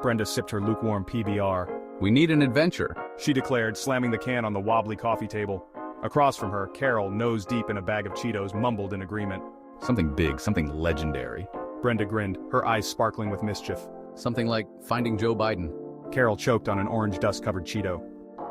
Brenda sipped her lukewarm PBR. We need an adventure. She declared, slamming the can on the wobbly coffee table. Across from her, Carol, nose deep in a bag of Cheetos, mumbled in agreement. Something big, something legendary. Brenda grinned, her eyes sparkling with mischief. Something like finding Joe Biden. Carol choked on an orange dust-covered Cheeto.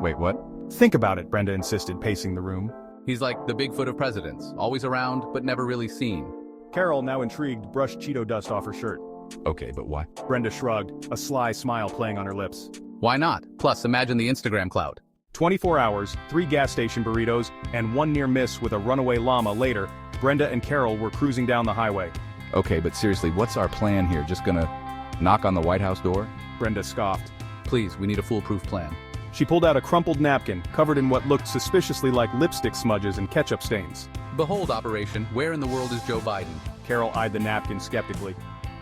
Wait, what? Think about it, Brenda insisted, pacing the room. He's like the Bigfoot of presidents, always around, but never really seen. Carol, now intrigued, brushed Cheeto dust off her shirt. Okay, but why? Brenda shrugged, a sly smile playing on her lips. Why not? Plus, imagine the Instagram cloud. 24 hours, 3 gas station burritos, and 1 near miss with a runaway llama later, Brenda and Carol were cruising down the highway. Okay, but seriously, what's our plan here? Just gonna knock on the White House door? Brenda scoffed. Please, we need a foolproof plan. She pulled out a crumpled napkin, covered in what looked suspiciously like lipstick smudges and ketchup stains. Behold, Operation, where in the world is Joe Biden? Carol eyed the napkin skeptically.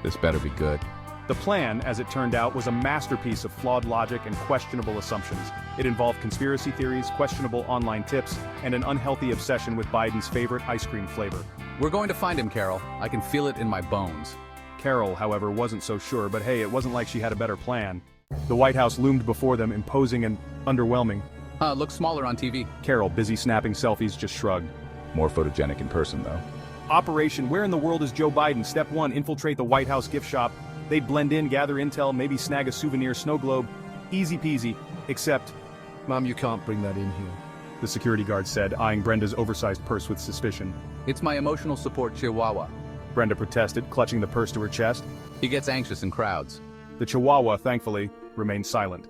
This better be good. The plan, as it turned out, was a masterpiece of flawed logic and questionable assumptions. It involved conspiracy theories, questionable online tips, and an unhealthy obsession with Biden's favorite ice cream flavor. We're going to find him, Carol. I can feel it in my bones. Carol, however, wasn't so sure, but hey, it wasn't like she had a better plan. The White House loomed before them, imposing and underwhelming. Looks smaller on TV. Carol, busy snapping selfies, just shrugged. More photogenic in person, though. Operation Where in the World is Joe Biden? Step 1, infiltrate the White House gift shop. They'd blend in, gather intel, maybe snag a souvenir snow globe. Easy peasy, except... Ma'am, you can't bring that in here. The security guard said, eyeing Brenda's oversized purse with suspicion. It's my emotional support chihuahua. Brenda protested, clutching the purse to her chest. He gets anxious in crowds. The chihuahua, thankfully, remained silent.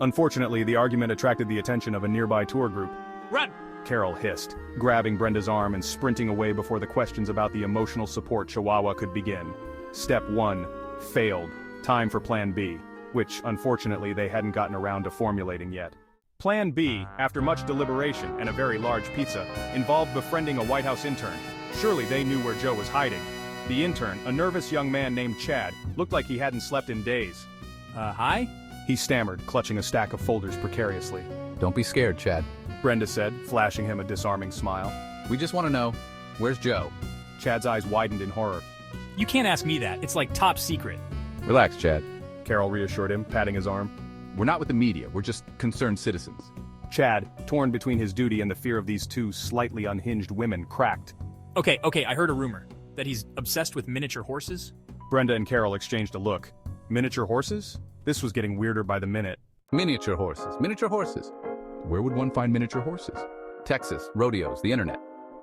Unfortunately, the argument attracted the attention of a nearby tour group. Run! Carol hissed, grabbing Brenda's arm and sprinting away before the questions about the emotional support chihuahua could begin. Step 1. Failed. Time for Plan B, which, unfortunately, they hadn't gotten around to formulating yet. Plan B, after much deliberation and a very large pizza, involved befriending a White House intern. Surely they knew where Joe was hiding. The intern, a nervous young man named Chad, looked like he hadn't slept in days. Hi? He stammered, clutching a stack of folders precariously. Don't be scared, Chad. Brenda said, flashing him a disarming smile. We just want to know, where's Joe? Chad's eyes widened in horror. You can't ask me that. It's like top secret. Relax, Chad. Carol reassured him, patting his arm. We're not with the media, we're just concerned citizens. Chad, torn between his duty and the fear of these two slightly unhinged women, cracked. Okay, I heard a rumor. That he's obsessed with miniature horses? Brenda and Carol exchanged a look. Miniature horses? This was getting weirder by the minute. Miniature horses, miniature horses. Where would one find miniature horses? Texas, rodeos, the internet.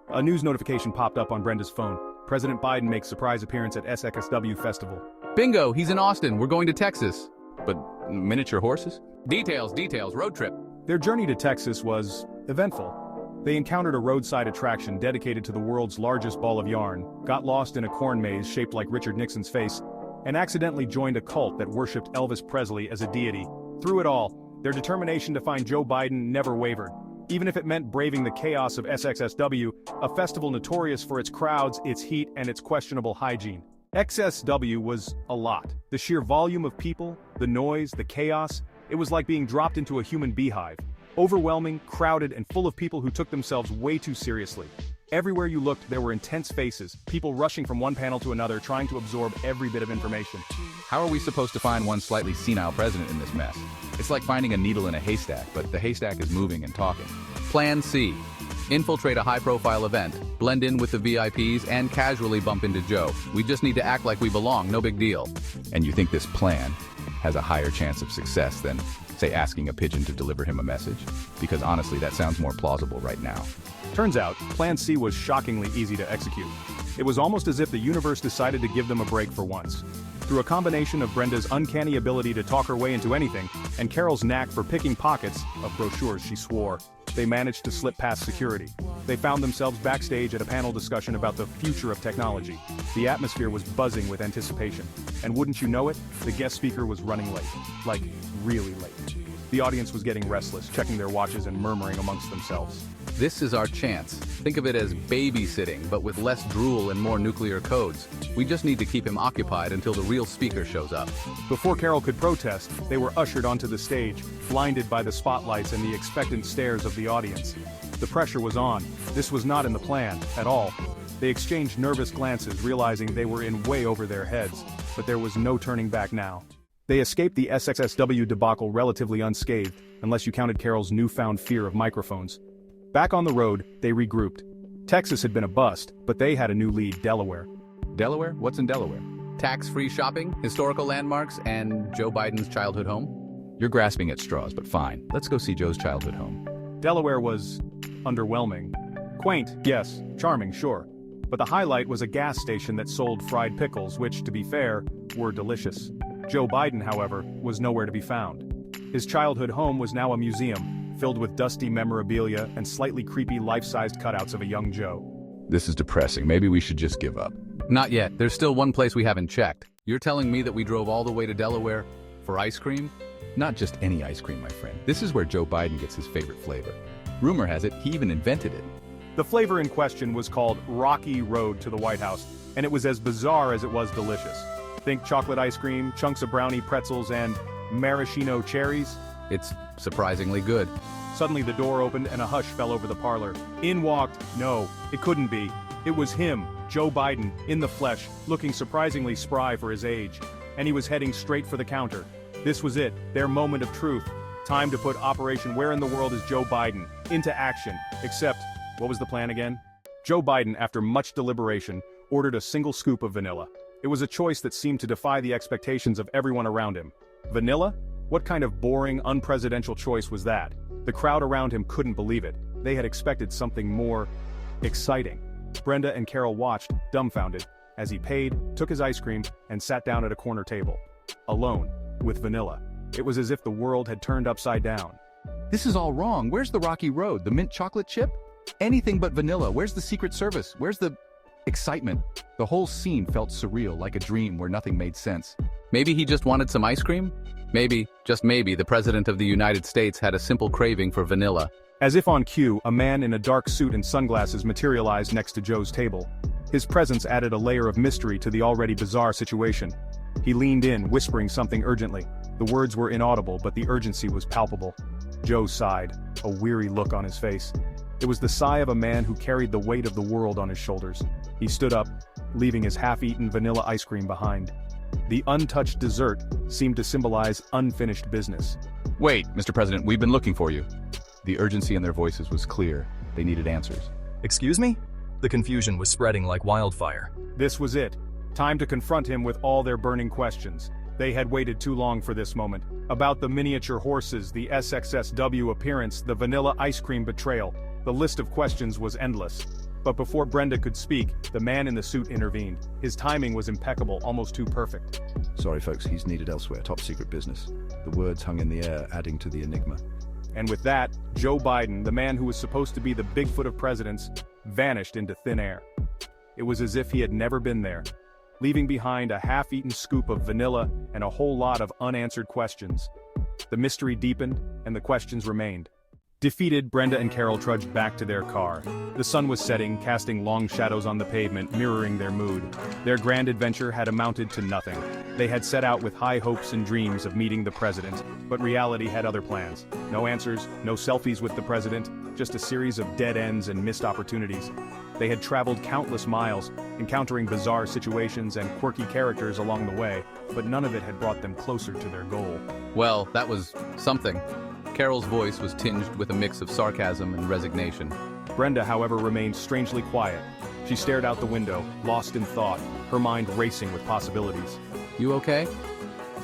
A news notification popped up on Brenda's phone. President Biden makes surprise appearance at SXSW Festival. Bingo, he's in Austin, we're going to Texas. But miniature horses? Details, road trip. Their journey to Texas was eventful. They encountered a roadside attraction dedicated to the world's largest ball of yarn, got lost in a corn maze shaped like Richard Nixon's face, and accidentally joined a cult that worshipped Elvis Presley as a deity. Through it all, their determination to find Joe Biden never wavered. Even if it meant braving the chaos of SXSW, a festival notorious for its crowds, its heat, and its questionable hygiene. XSW was a lot. The sheer volume of people, the noise, the chaos, it was like being dropped into a human beehive. Overwhelming, crowded, and full of people who took themselves way too seriously. Everywhere you looked, there were intense faces, people rushing from one panel to another trying to absorb every bit of information. How are we supposed to find one slightly senile president in this mess? It's like finding a needle in a haystack, but the haystack is moving and talking. Plan C. Infiltrate a high-profile event, blend in with the VIPs, and casually bump into Joe. We just need to act like we belong, no big deal. And you think this plan has a higher chance of success than, say, asking a pigeon to deliver him a message? Because honestly, that sounds more plausible right now. Turns out, Plan C was shockingly easy to execute. It was almost as if the universe decided to give them a break for once. Through a combination of Brenda's uncanny ability to talk her way into anything, and Carol's knack for picking pockets of brochures she swore, they managed to slip past security. They found themselves backstage at a panel discussion about the future of technology. The atmosphere was buzzing with anticipation. And wouldn't you know it, the guest speaker was running late. Like, really late. The audience was getting restless, checking their watches and murmuring amongst themselves. This is our chance. Think of it as babysitting, but with less drool and more nuclear codes. We just need to keep him occupied until the real speaker shows up. Before Carol could protest, they were ushered onto the stage, blinded by the spotlights and the expectant stares of the audience. The pressure was on. This was not in the plan, at all. They exchanged nervous glances, realizing they were in way over their heads, but there was no turning back now. They escaped the SXSW debacle relatively unscathed, unless you counted Carol's newfound fear of microphones. Back on the road, they regrouped. Texas had been a bust, but they had a new lead, Delaware. Delaware? What's in Delaware? Tax-free shopping, historical landmarks, and Joe Biden's childhood home? You're grasping at straws, but fine. Let's go see Joe's childhood home. Delaware was underwhelming. Quaint, yes, charming, sure. But the highlight was a gas station that sold fried pickles, which, to be fair, were delicious. Joe Biden, however, was nowhere to be found. His childhood home was now a museum, filled with dusty memorabilia and slightly creepy life-sized cutouts of a young Joe. This is depressing. Maybe we should just give up. Not yet. There's still one place we haven't checked. You're telling me that we drove all the way to Delaware for ice cream? Not just any ice cream, my friend. This is where Joe Biden gets his favorite flavor. Rumor has it, he even invented it. The flavor in question was called Rocky Road to the White House, and it was as bizarre as it was delicious. Think chocolate ice cream, chunks of brownie pretzels, and maraschino cherries. It's surprisingly good. Suddenly the door opened and a hush fell over the parlor. In walked, no, it couldn't be. It was him, Joe Biden, in the flesh, looking surprisingly spry for his age. And he was heading straight for the counter. This was it, their moment of truth. Time to put Operation Where in the World is Joe Biden into action. Except, what was the plan again? Joe Biden, after much deliberation, ordered a single scoop of vanilla. It was a choice that seemed to defy the expectations of everyone around him. Vanilla? What kind of boring, unpresidential choice was that? The crowd around him couldn't believe it. They had expected something more exciting. Brenda and Carol watched, dumbfounded, as he paid, took his ice cream, and sat down at a corner table. Alone, with vanilla. It was as if the world had turned upside down. This is all wrong. Where's the Rocky Road? The mint chocolate chip? Anything but vanilla. Where's the Secret Service? Where's the excitement? The whole scene felt surreal, like a dream where nothing made sense. Maybe he just wanted some ice cream? Maybe, just maybe, the President of the United States had a simple craving for vanilla. As if on cue, a man in a dark suit and sunglasses materialized next to Joe's table. His presence added a layer of mystery to the already bizarre situation. He leaned in, whispering something urgently. The words were inaudible, but the urgency was palpable. Joe sighed, a weary look on his face. It was the sigh of a man who carried the weight of the world on his shoulders. He stood up, leaving his half-eaten vanilla ice cream behind. The untouched dessert seemed to symbolize unfinished business. Wait, Mr. President, we've been looking for you. The urgency in their voices was clear. They needed answers. Excuse me? The confusion was spreading like wildfire. This was it. Time to confront him with all their burning questions. They had waited too long for this moment. About the miniature horses, the SXSW appearance, the vanilla ice cream betrayal. The list of questions was endless. But before Brenda could speak, the man in the suit intervened. His timing was impeccable, almost too perfect. Sorry folks, he's needed elsewhere, top secret business. The words hung in the air, adding to the enigma. And with that, Joe Biden, the man who was supposed to be the Bigfoot of presidents, vanished into thin air. It was as if he had never been there, leaving behind a half-eaten scoop of vanilla and a whole lot of unanswered questions. The mystery deepened, and the questions remained. Defeated, Brenda and Carol trudged back to their car. The sun was setting, casting long shadows on the pavement, mirroring their mood. Their grand adventure had amounted to nothing. They had set out with high hopes and dreams of meeting the president, but reality had other plans. No answers, no selfies with the president, just a series of dead ends and missed opportunities. They had traveled countless miles, encountering bizarre situations and quirky characters along the way, but none of it had brought them closer to their goal. Well, that was something. Carol's voice was tinged with a mix of sarcasm and resignation. Brenda, however, remained strangely quiet. She stared out the window, lost in thought, her mind racing with possibilities. You okay?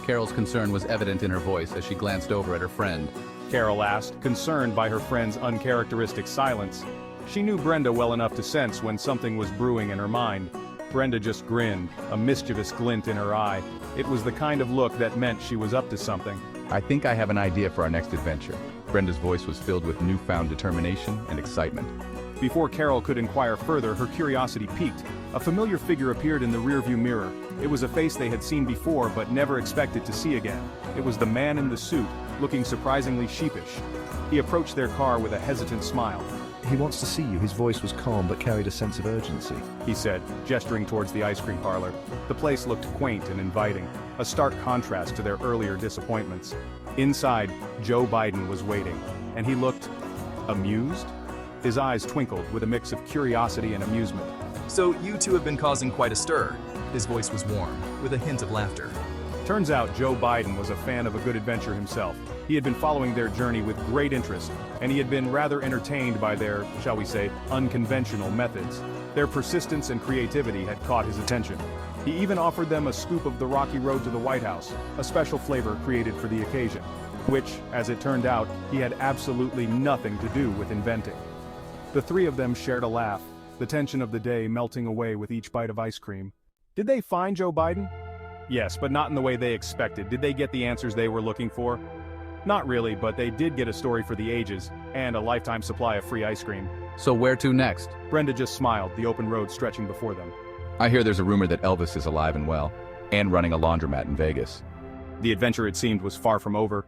Carol's concern was evident in her voice as she glanced over at her friend. Carol asked, concerned by her friend's uncharacteristic silence. She knew Brenda well enough to sense when something was brewing in her mind. Brenda just grinned, a mischievous glint in her eye. It was the kind of look that meant she was up to something. I think I have an idea for our next adventure. Brenda's voice was filled with newfound determination and excitement. Before Carol could inquire further, her curiosity piqued. A familiar figure appeared in the rearview mirror. It was a face they had seen before but never expected to see again. It was the man in the suit, looking surprisingly sheepish. He approached their car with a hesitant smile. He wants to see you. His voice was calm but carried a sense of urgency. He said, gesturing towards the ice cream parlor. The place looked quaint and inviting, a stark contrast to their earlier disappointments. Inside, Joe Biden was waiting, and he looked amused? His eyes twinkled with a mix of curiosity and amusement. So you two have been causing quite a stir. His voice was warm, with a hint of laughter. Turns out Joe Biden was a fan of a good adventure himself. He had been following their journey with great interest, and he had been rather entertained by their, shall we say, unconventional methods. Their persistence and creativity had caught his attention. He even offered them a scoop of the rocky road to the White House, a special flavor created for the occasion, which, as it turned out, he had absolutely nothing to do with inventing. The three of them shared a laugh, the tension of the day melting away with each bite of ice cream. Did they find Joe Biden? Yes, but not in the way they expected. Did they get the answers they were looking for? Not really, but they did get a story for the ages, and a lifetime supply of free ice cream. So where to next? Brenda just smiled, the open road stretching before them. I hear there's a rumor that Elvis is alive and well, and running a laundromat in Vegas. The adventure, it seemed, was far from over.